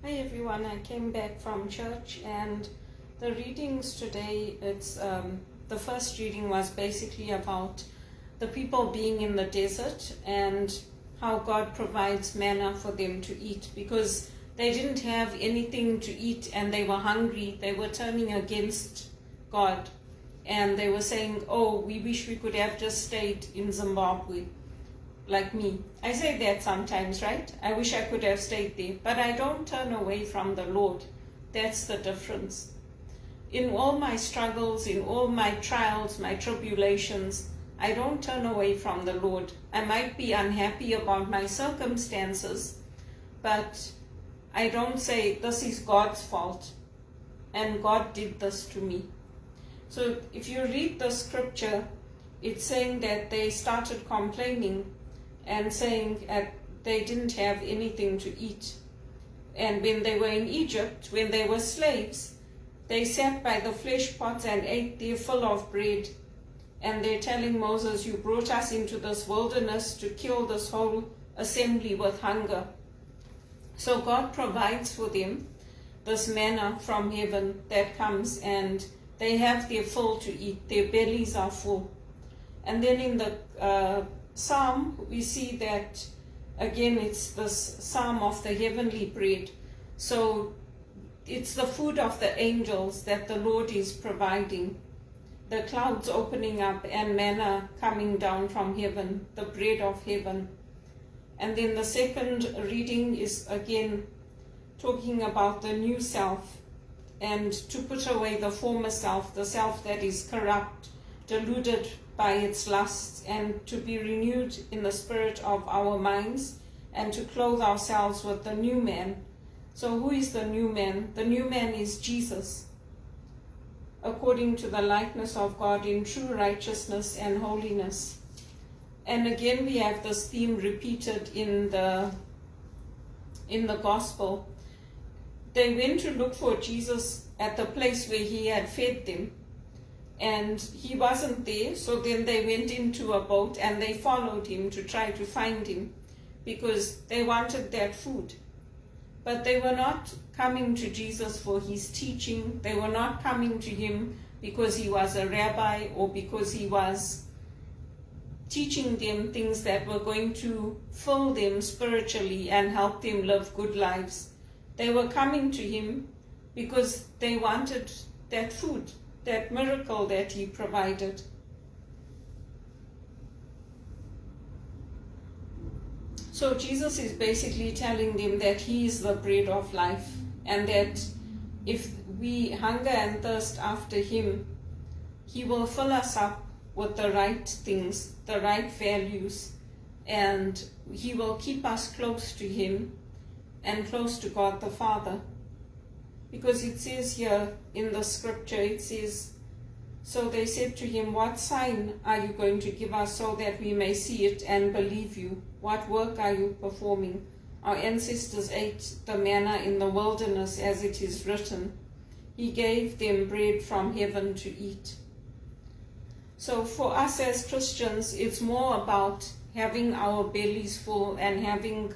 Hi everyone, I came back from church and the readings today, the first reading was basically about the people being in the desert and how God provides manna for them to eat because they didn't have anything to eat and they were hungry. They were turning against God and they were saying, oh, we wish we could have just stayed in Zimbabwe. Like me. I say that sometimes, right? I wish I could have stayed there, but I don't turn away from the Lord. That's the difference. In all my struggles, in all my trials, my tribulations, I don't turn away from the Lord. I might be unhappy about my circumstances, but I don't say this is God's fault and God did this to me. So if you read the scripture, it's saying that they started complaining and saying that they didn't have anything to eat. And when they were in Egypt, when they were slaves, they sat by the flesh pots and ate their fill of bread. And they're telling Moses, you brought us into this wilderness to kill this whole assembly with hunger. So God provides for them this manna from heaven that comes and they have their fill to eat. Their bellies are full. And then in the Psalm, we see that, again, it's this Psalm of the heavenly bread. So it's the food of the angels that the Lord is providing. The clouds opening up and manna coming down from heaven, the bread of heaven. And then the second reading is again talking about the new self and to put away the former self, the self that is corrupt, deluded by its lusts, and to be renewed in the spirit of our minds and to clothe ourselves with the new man. So who is the new man? The new man is Jesus, according to the likeness of God in true righteousness and holiness. And again we have this theme repeated in the gospel. They went to look for Jesus at the place where he had fed them. And he wasn't there, so then they went into a boat and they followed him to try to find him because they wanted that food. But they were not coming to Jesus for his teaching. They were not coming to him because he was a rabbi or because he was teaching them things that were going to fill them spiritually and help them live good lives. They were coming to him because they wanted that food, that miracle that he provided. So Jesus is basically telling them that he is the bread of life and that if we hunger and thirst after him, he will fill us up with the right things, the right values, and he will keep us close to him and close to God the Father. Because it says here in the scripture, it says, so they said to him, what sign are you going to give us so that we may see it and believe you? What work are you performing? Our ancestors ate the manna in the wilderness, as it is written. He gave them bread from heaven to eat. So for us as Christians, it's more about having our bellies full and having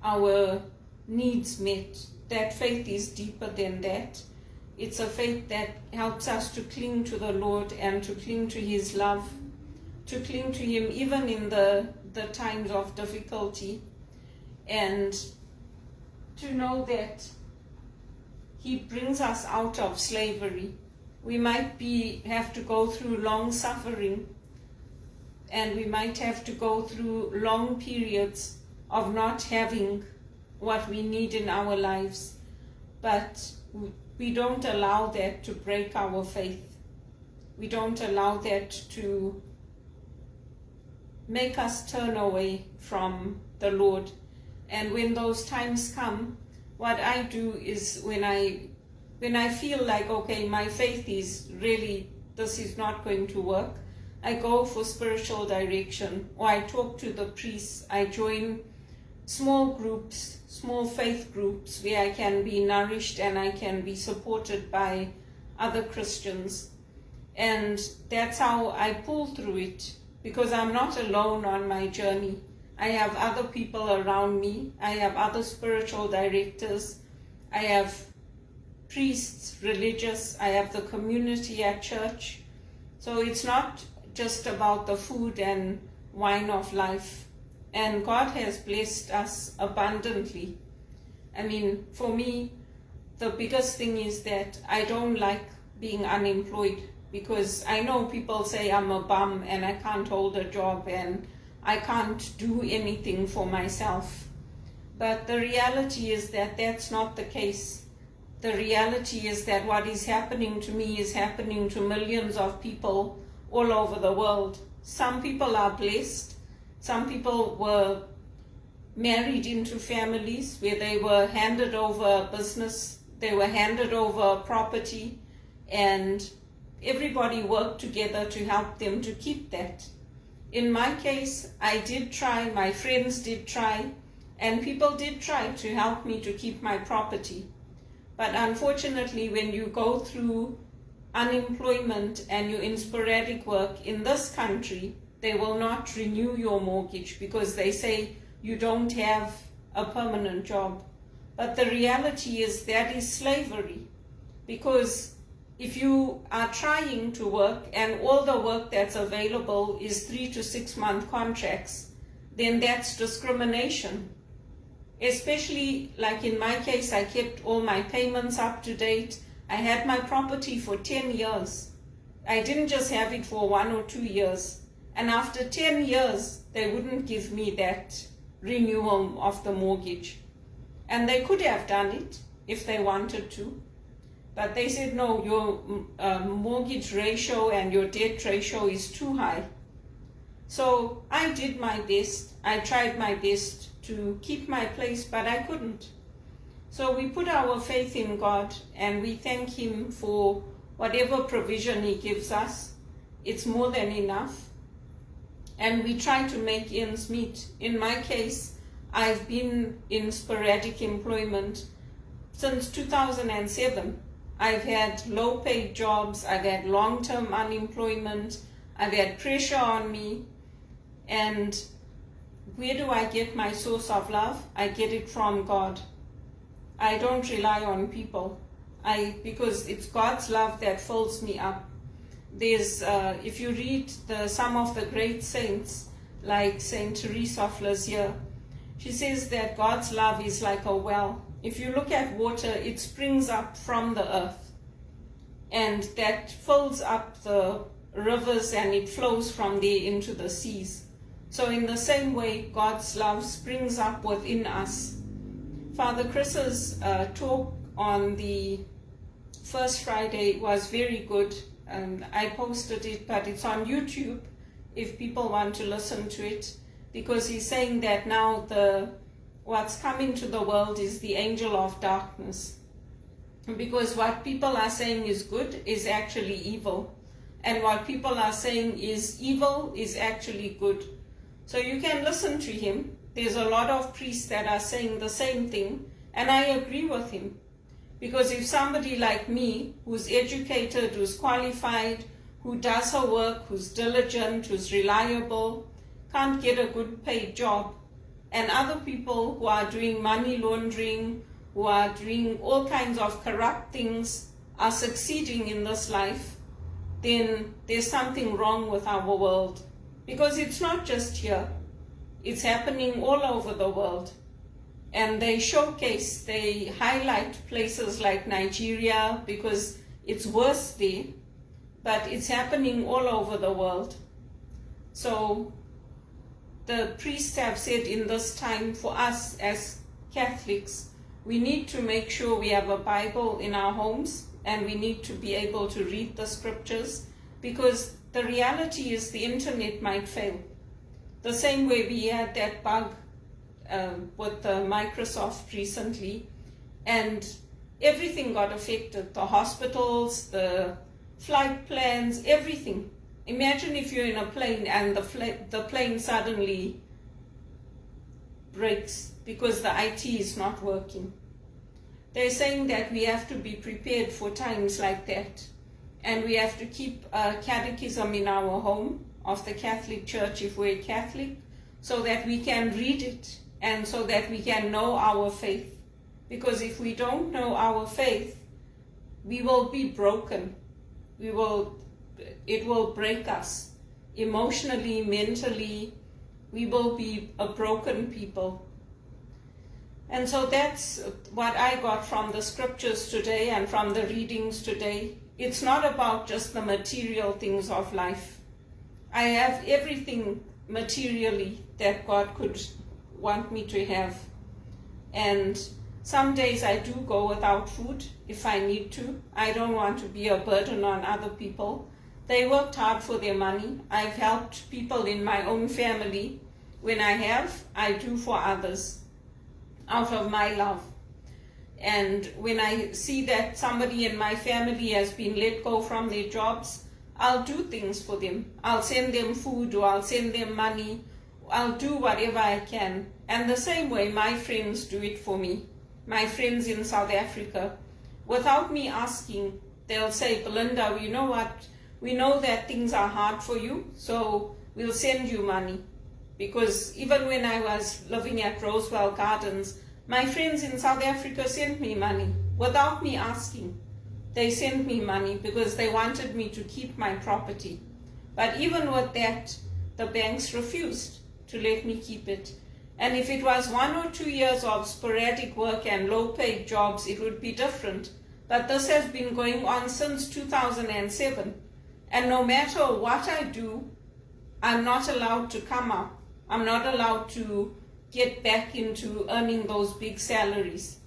our needs met. That faith is deeper than that. It's a faith that helps us to cling to the Lord and to cling to his love, to cling to him even in the times of difficulty, and to know that he brings us out of slavery. We might have to go through long suffering, and we might have to go through long periods of not having what we need in our lives, but we don't allow that to break our faith. We don't allow that to make us turn away from the Lord. And when those times come, what I do is when I feel like, okay, my faith is really, this is not going to work, I go for spiritual direction, or I talk to the priests. I join small groups, small faith groups where I can be nourished and I can be supported by other Christians. And that's how I pull through it, because I'm not alone on my journey. I have other people around me. I have other spiritual directors. I have priests, religious, I have the community at church. So it's not just about the food and wine of life. And God has blessed us abundantly. I mean, for me, the biggest thing is that I don't like being unemployed, because I know people say I'm a bum and I can't hold a job and I can't do anything for myself. But the reality is that that's not the case. The reality is that what is happening to me is happening to millions of people all over the world. Some people are blessed. Some people were married into families where they were handed over business, they were handed over property, and everybody worked together to help them to keep that. In my case, I did try, my friends did try, and people did try to help me to keep my property. But unfortunately, when you go through unemployment and you're in sporadic work in this country, they will not renew your mortgage because they say you don't have a permanent job. But the reality is that is slavery, because if you are trying to work and all the work that's available is 3 to 6 month contracts, then that's discrimination. Especially like in my case, I kept all my payments up to date. I had my property for 10 years. I didn't just have it for 1 or 2 years. And after 10 years, they wouldn't give me that renewal of the mortgage. And they could have done it if they wanted to. But they said, no, your mortgage ratio and your debt ratio is too high. So I did my best. I tried my best to keep my place, but I couldn't. So we put our faith in God and we thank Him for whatever provision He gives us. It's more than enough. And we try to make ends meet. In my case, I've been in sporadic employment since 2007. I've had low-paid jobs, I've had long-term unemployment, I've had pressure on me. And where do I get my source of love? I get it from God. I don't rely on people. Because it's God's love that fills me up. There's, if you read some of the great saints, like Saint Teresa of Lisieux, she says that God's love is like a well. If you look at water, it springs up from the earth, and that fills up the rivers and it flows from there into the seas. So in the same way, God's love springs up within us. Father Chris's talk on the first Friday was very good. I posted it, but it's on YouTube if people want to listen to it, because he's saying that now what's coming to the world is the angel of darkness. Because what people are saying is good is actually evil. And what people are saying is evil is actually good. So you can listen to him. There's a lot of priests that are saying the same thing, and I agree with him. Because if somebody like me, who's educated, who's qualified, who does her work, who's diligent, who's reliable, can't get a good paid job, and other people who are doing money laundering, who are doing all kinds of corrupt things, are succeeding in this life, then there's something wrong with our world. Because it's not just here. It's happening all over the world. And they showcase, they highlight places like Nigeria because it's worse there, but it's happening all over the world. So the priests have said in this time, for us as Catholics, we need to make sure we have a Bible in our homes, and we need to be able to read the scriptures, because the reality is the internet might fail. The same way we had that bug with the Microsoft recently, and everything got affected. The hospitals, the flight plans, everything. Imagine if you're in a plane and the plane suddenly breaks because the IT is not working. They're saying that we have to be prepared for times like that, and we have to keep a catechism in our home of the Catholic Church if we're Catholic, so that we can read it and so that we can know our faith. Because if we don't know our faith, we will be broken. It will break us emotionally, mentally. We will be a broken people. And so that's what I got from the scriptures today and from the readings today. It's not about just the material things of life. I have everything materially that God could want me to have. And some days I do go without food if I need to. I don't want to be a burden on other people. They worked hard for their money. I've helped people in my own family. When I have, I do for others out of my love. And when I see that somebody in my family has been let go from their jobs, I'll do things for them. I'll send them food, or I'll send them money. I'll do whatever I can. And the same way my friends do it for me. My friends in South Africa, without me asking, they'll say, Belinda, you know what? We know that things are hard for you, so we'll send you money. Because even when I was living at Rosewell Gardens, my friends in South Africa sent me money without me asking. They sent me money because they wanted me to keep my property. But even with that, the banks refused to let me keep it. And if it was 1 or 2 years of sporadic work and low-paid jobs, it would be different. But this has been going on since 2007. And no matter what I do, I'm not allowed to come up. I'm not allowed to get back into earning those big salaries.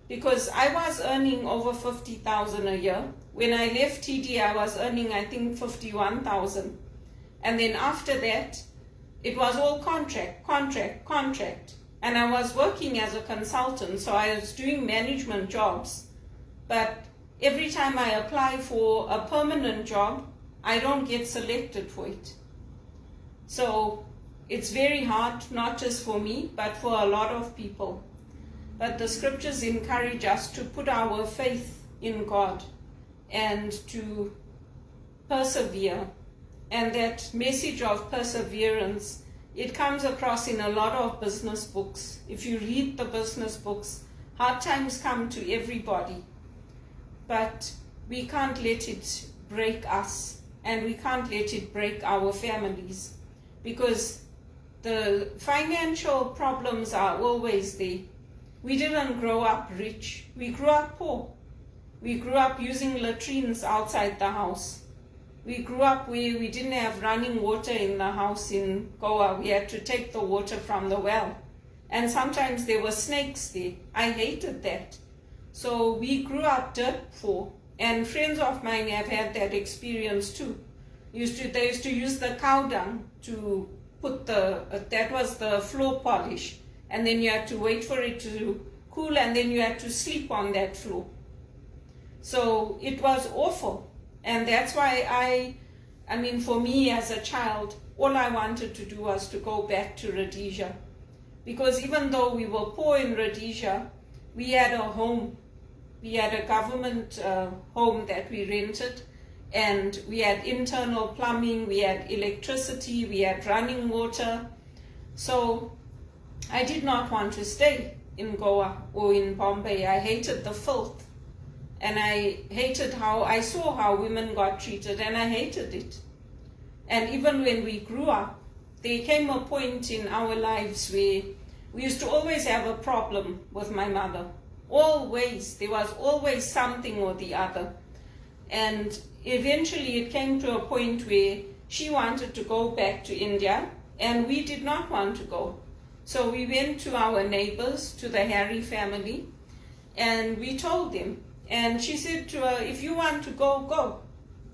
Because I was earning over 50,000 a year. When I left TD, I was earning, I think, 51,000. And then after that, it was all contract. And I was working as a consultant, so I was doing management jobs. But every time I apply for a permanent job, I don't get selected for it. So it's very hard, not just for me, but for a lot of people. But the scriptures encourage us to put our faith in God and to persevere. And that message of perseverance, it comes across in a lot of business books. If you read the business books, hard times come to everybody. But we can't let it break us, and we can't let it break our families, because the financial problems are always there. We didn't grow up rich. We grew up poor. We grew up using latrines outside the house. We grew up where we didn't have running water in the house in Goa. We had to take the water from the well. And sometimes there were snakes there. I hated that. So we grew up dirt poor. And friends of mine have had that experience too. They used to use the cow dung to put that was the floor polish. And then you had to wait for it to cool, and then you had to sleep on that floor. So it was awful. And that's why I mean, for me as a child, all I wanted to do was to go back to Rhodesia. Because even though we were poor in Rhodesia, we had a home. We had a government home that we rented, and we had internal plumbing, we had electricity, we had running water. So I did not want to stay in Goa or in Bombay. I hated the filth. And I hated I saw how women got treated, and I hated it. And even when we grew up, there came a point in our lives where we used to always have a problem with my mother. Always. There was always something or the other. And eventually it came to a point where she wanted to go back to India, and we did not want to go. So we went to our neighbors, to the Harry family, and we told them. And she said to her, if you want to go, go.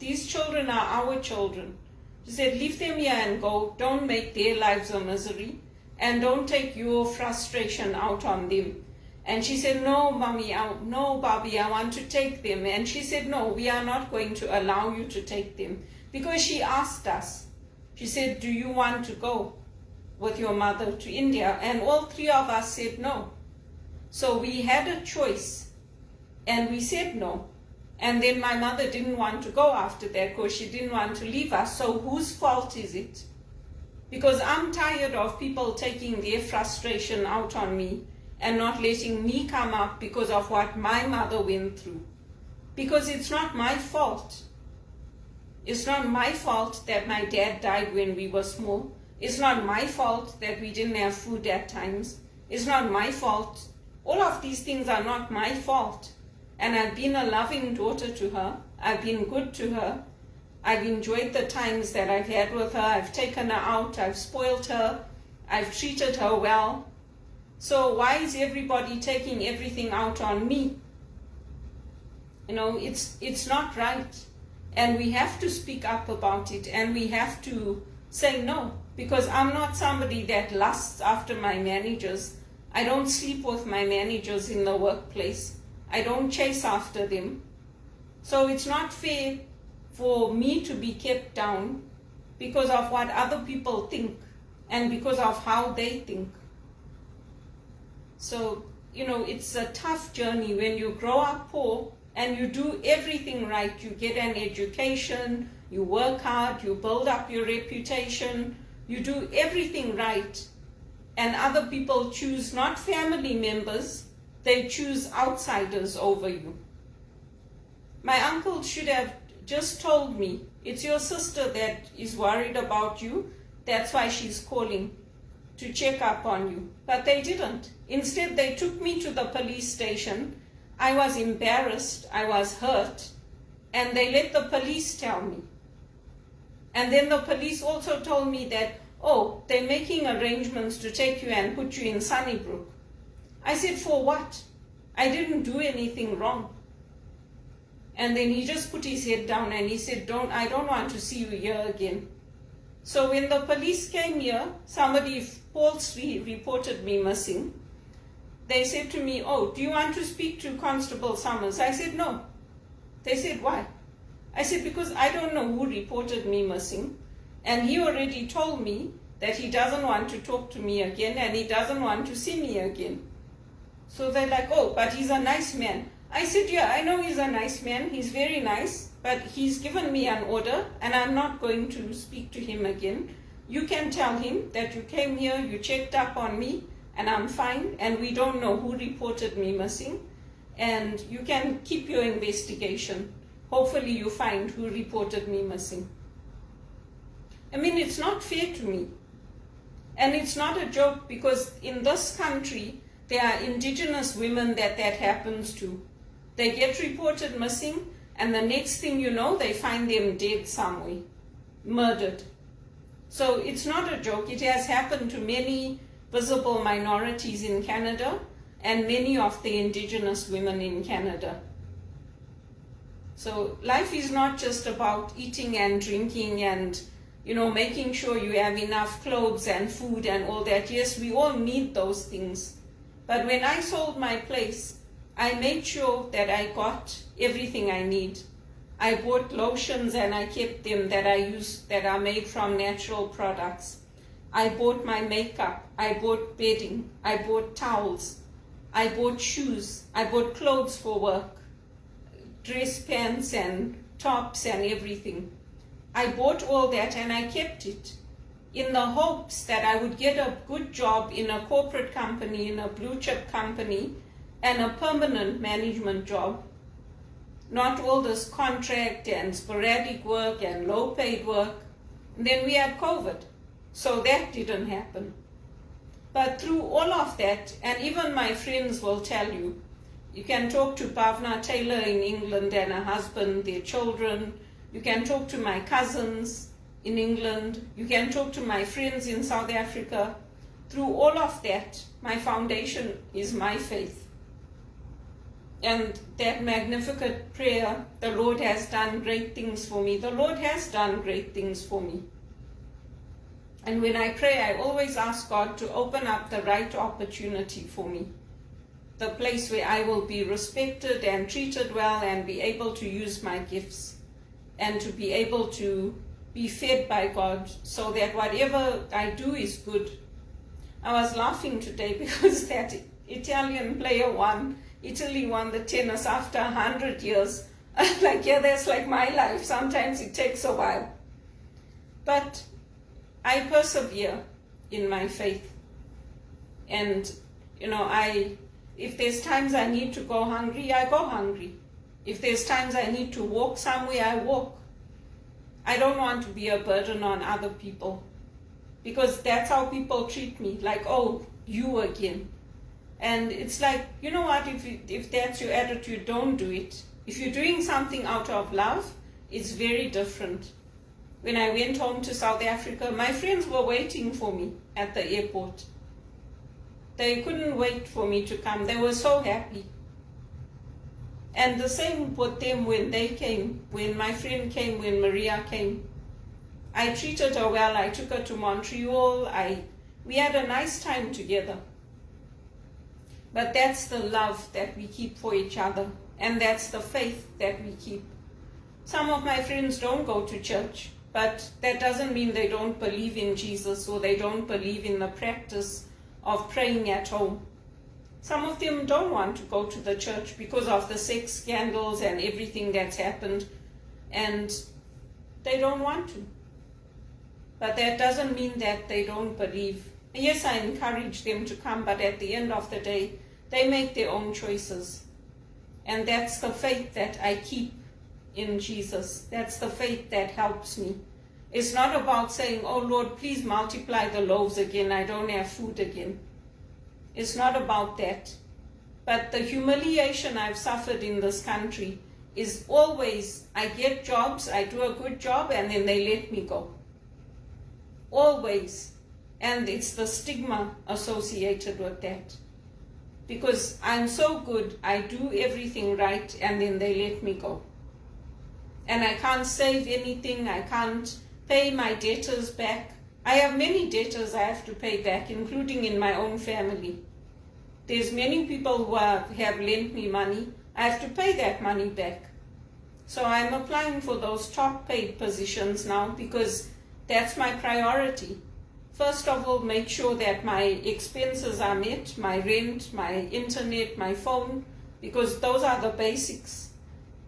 These children are our children. She said, leave them here and go. Don't make their lives a misery. And don't take your frustration out on them. And she said, no, Mommy, no, Bobby, I want to take them. And she said, no, we are not going to allow you to take them. Because she asked us. She said, do you want to go with your mother to India? And all three of us said no. So we had a choice. And we said no. And then my mother didn't want to go after that because she didn't want to leave us. So whose fault is it? Because I'm tired of people taking their frustration out on me and not letting me come up because of what my mother went through. Because it's not my fault. It's not my fault that my dad died when we were small. It's not my fault that we didn't have food at times. It's not my fault. All of these things are not my fault. And I've been a loving daughter to her. I've been good to her. I've enjoyed the times that I've had with her. I've taken her out. I've spoiled her. I've treated her well. So why is everybody taking everything out on me? You know, it's not right. And we have to speak up about it, and we have to say no, because I'm not somebody that lusts after my managers. I don't sleep with my managers in the workplace. I don't chase after them. So it's not fair for me to be kept down because of what other people think and because of how they think. So, you know, it's a tough journey when you grow up poor and you do everything right. You get an education, you work hard, you build up your reputation, you do everything right, and other people choose not family members, they choose outsiders over you. My uncle should have just told me, it's your sister that is worried about you, that's why she's calling to check up on you. But they didn't. Instead, they took me to the police station. I was embarrassed, I was hurt, and they let the police tell me. And then the police also told me that, oh, they're making arrangements to take you and put you in Sunnybrook. I said, for what? I didn't do anything wrong. And then he just put his head down and he said, I don't want to see you here again. So when the police came here, somebody falsely reported me missing. They said to me, oh, do you want to speak to Constable Summers? I said, no. They said, why? I said, because I don't know who reported me missing. And he already told me that he doesn't want to talk to me again and he doesn't want to see me again. So they're like, oh, but he's a nice man. I said, yeah, I know he's a nice man. He's very nice, but he's given me an order and I'm not going to speak to him again. You can tell him that you came here, you checked up on me, and I'm fine, and we don't know who reported me missing, and you can keep your investigation. Hopefully you find who reported me missing. I mean, it's not fair to me. And it's not a joke, because in this country, there are indigenous women that happens to. They get reported missing, and the next thing you know, they find them dead somewhere, murdered. So it's not a joke. It has happened to many visible minorities in Canada and many of the indigenous women in Canada. So life is not just about eating and drinking and, you know, making sure you have enough clothes and food and all that. Yes, we all need those things. But when I sold my place, I made sure that I got everything I need. I bought lotions and I kept them that I use that are made from natural products. I bought my makeup, I bought bedding, I bought towels, I bought shoes, I bought clothes for work, dress pants and tops and everything. I bought all that and I kept it in the hopes that I would get a good job in a corporate company, in a blue chip company, and a permanent management job. Not all this contract and sporadic work and low paid work. And then we had COVID. So that didn't happen. But through all of that, and even my friends will tell you, you can talk to Bhavna Taylor in England and her husband, their children. You can talk to my cousins in England. You can talk to my friends in South Africa. Through all of that, my foundation is my faith. And that magnificent prayer, the Lord has done great things for me. The Lord has done great things for me. And when I pray, I always ask God to open up the right opportunity for me. The place where I will be respected and treated well and be able to use my gifts and to be able to be fed by God so that whatever I do is good. I was laughing today because that Italian player Italy won the tennis after 100 years. Like, yeah, that's like my life. Sometimes it takes a while. But I persevere in my faith. And, If there's times I need to go hungry, I go hungry. If there's times I need to walk somewhere, I walk. I don't want to be a burden on other people, because that's how people treat me, like, oh, you again. And it's like, you know what, if that's your attitude, don't do it. If you're doing something out of love, it's very different. When I went home to South Africa, my friends were waiting for me at the airport. They couldn't wait for me to come. They were so happy. And the same with them when they came, when my friend came, when Maria came. I treated her well. I took her to Montreal. We had a nice time together. But that's the love that we keep for each other, and that's the faith that we keep. Some of my friends don't go to church, but that doesn't mean they don't believe in Jesus or they don't believe in the practice of praying at home. Some of them don't want to go to the church because of the sex scandals and everything that's happened, and they don't want to. But that doesn't mean that they don't believe. Yes, I encourage them to come, but at the end of the day, they make their own choices. And that's the faith that I keep in Jesus. That's the faith that helps me. It's not about saying, oh Lord, please multiply the loaves again. I don't have food again. It's not about that. But the humiliation I've suffered in this country is always, I get jobs, I do a good job, and then they let me go. Always. And it's the stigma associated with that. Because I'm so good, I do everything right, and then they let me go. And I can't save anything, I can't pay my debtors back. I have many debtors I have to pay back, including in my own family. There's many people who have lent me money. I have to pay that money back. So I'm applying for those top paid positions now because that's my priority. First of all, make sure that my expenses are met, my rent, my internet, my phone, because those are the basics.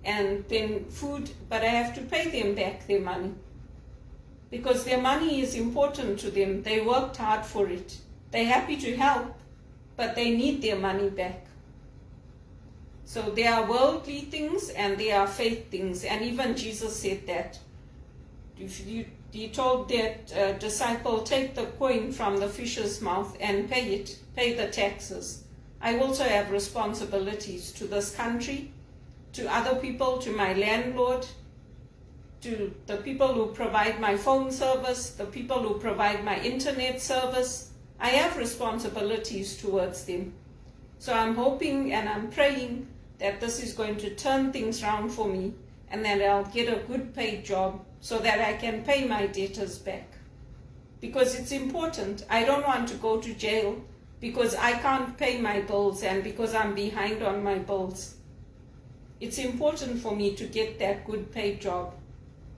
And then food, but I have to pay them back their money. Because their money is important to them. They worked hard for it. They're happy to help, but they need their money back. So there are worldly things and there are faith things. And even Jesus said that. He told that disciple, take the coin from the fish's mouth and pay the taxes. I also have responsibilities to this country, to other people, to my landlord, to the people who provide my phone service, the people who provide my internet service. I have responsibilities towards them. So I'm hoping and I'm praying that this is going to turn things around for me and that I'll get a good paid job so that I can pay my debtors back. Because it's important. I don't want to go to jail because I can't pay my bills and because I'm behind on my bills. It's important for me to get that good paid job.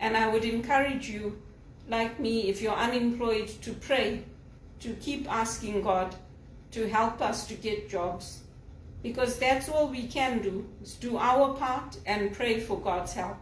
And I would encourage you, like me, if you're unemployed, to pray, to keep asking God to help us to get jobs. Because that's all we can do, is do our part and pray for God's help.